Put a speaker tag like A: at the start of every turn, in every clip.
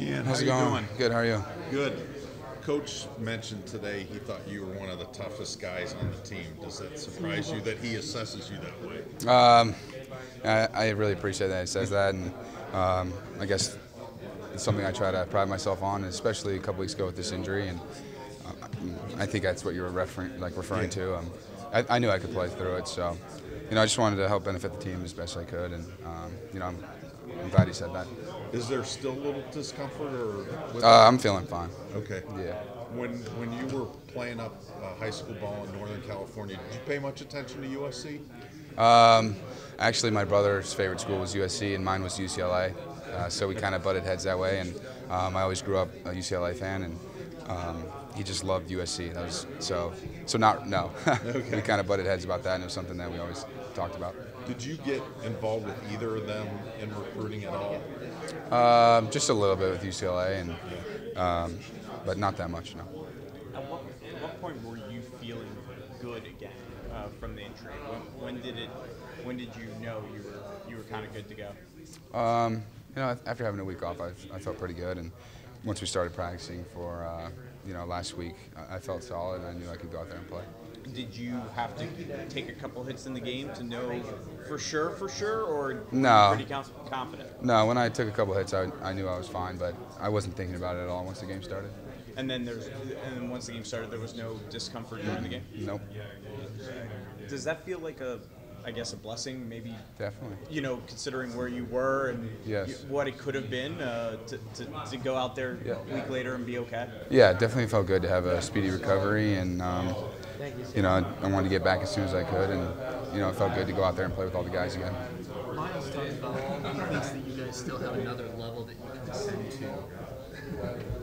A: Ian,
B: How's it
A: how you
B: going?
A: doing?
B: Good, how are you?
A: Good. Coach mentioned today he thought you were one of the toughest guys on the team. Does it surprise you that he assesses you that way?
B: I really appreciate that he says that, and I guess it's something I try to pride myself on, especially a couple weeks ago with this injury, and I think that's what you were referring to. I knew I could play through it, so I just wanted to help benefit the team as best I could, and I'm glad he said that.
A: Is there still a little discomfort, or?
B: I'm feeling fine.
A: Okay.
B: Yeah.
A: When you were playing up high school ball in Northern California, did you pay much attention to USC?
B: Actually, my brother's favorite school was USC, and mine was UCLA, so we kind of butted heads that way. And I always grew up a UCLA fan, and he just loved USC. No.
A: Okay.
B: We kind of butted heads about that, and it was something that we always talked about.
A: Did you get involved with either of them in recruiting at all?
B: Just a little bit with UCLA, but not that much, no.
C: At what point were you feeling good again from the injury? When did you know you were kind of good to go?
B: After having a week off, I felt pretty good, and once we started practicing for last week, I felt solid, and I knew I could go out there and play.
C: Did you have to take a couple hits in the game to know for sure, or
B: no?
C: Were you pretty confident?
B: No, when I took a couple hits, I knew I was fine, but I wasn't thinking about it at all once the game started.
C: And then once the game started, there was no discomfort during the game?
B: Nope.
C: Does that feel like a blessing, maybe?
B: Definitely.
C: Considering where you were and
B: yes.
C: what it could have been to go out there a week later and be okay?
B: Yeah, it definitely felt good to have a speedy recovery, and I wanted to get back as soon as I could, and it felt good to go out there and play with all the guys again.
D: Miles talked about he thinks that you guys still have another level that you can ascend to.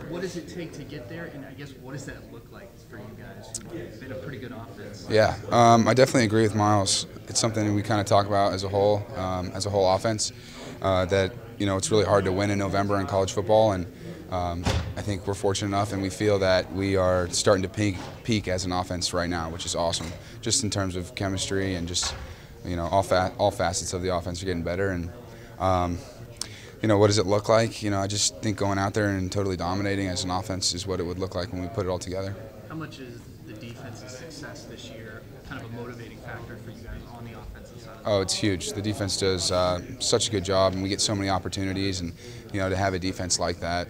D: What does it take to get there, and I guess what does that look like for you guys? It's been a pretty good offense.
B: Yeah, I definitely agree with Miles. It's something we kind of talk about as a whole offense, that it's really hard to win in November in college football, and I think we're fortunate enough, and we feel that we are starting to peak as an offense right now, which is awesome. Just in terms of chemistry and just all facets of the offense are getting better, and what does it look like? I just think going out there and totally dominating as an offense is what it would look like when we put it all together.
D: How much is the defense's success this year kind of a motivating factor for you guys on the offensive side?
B: Oh, it's huge. The defense does such a good job, and we get so many opportunities, and to have a defense like that,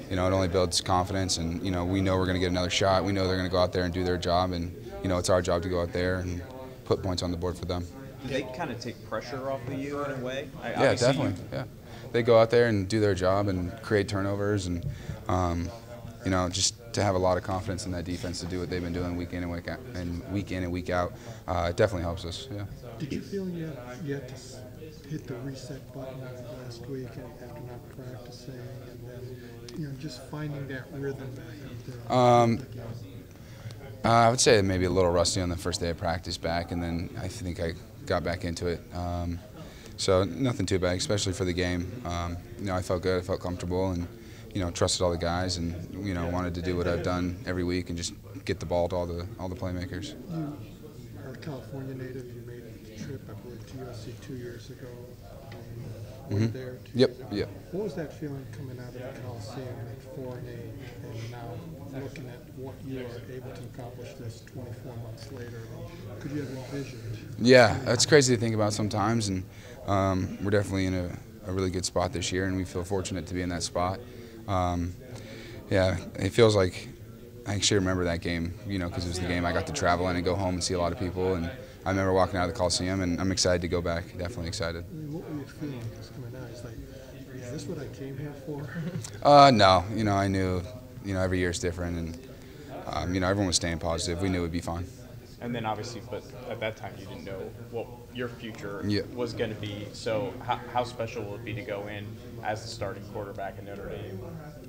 B: it only builds confidence, and we know we're going to get another shot. We know they're going to go out there and do their job, and it's our job to go out there and put points on the board for them.
C: Do they kind of take pressure off of you in a way?
B: Yeah, definitely. Yeah, they go out there and do their job and create turnovers, and just to have a lot of confidence in that defense to do what they've been doing week in and week out, it definitely helps us. Yeah.
E: Did you feel you had to hit the reset button last week after not practicing, and then just finding that rhythm back out there?
B: I would say maybe a little rusty on the first day of practice back, and then I think I got back into it. So nothing too bad, especially for the game. I felt good, I felt comfortable, and trusted all the guys, and wanted to do what I've done every week and just get the ball to all the playmakers.
E: You are a California native. You made a trip, I believe, to USC 2 years ago. There.
B: Yep.
E: What was that feeling coming out of the Coliseum at 4-8, and now looking at what you are able to accomplish this 24 months later? Could you have envisioned?
B: Yeah, that's crazy to think about sometimes, and we're definitely in a really good spot this year, and we feel fortunate to be in that spot. Yeah, it feels like I actually remember that game, because it was the game I got to travel in and go home and see a lot of people, and I remember walking out of the Coliseum, and I'm excited to go back, definitely excited.
E: What were you feeling just coming out? It's like, is this what I came here for?
B: No, I knew, every year is different, and, everyone was staying positive. We knew it would be fine.
C: And then obviously, but at that time you didn't know what your future
B: Yeah.
C: was going to be. So how special will it be to go in as the starting quarterback in Notre Dame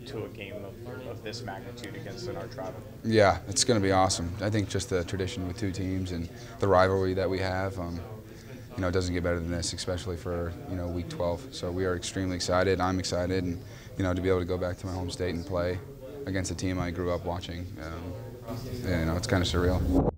C: to a game of this magnitude against an arch rival?
B: Yeah, it's going to be awesome. I think just the tradition with two teams and the rivalry that we have, it doesn't get better than this, especially for week 12. So we are extremely excited. I'm excited, and to be able to go back to my home state and play against a team I grew up watching, it's kind of surreal.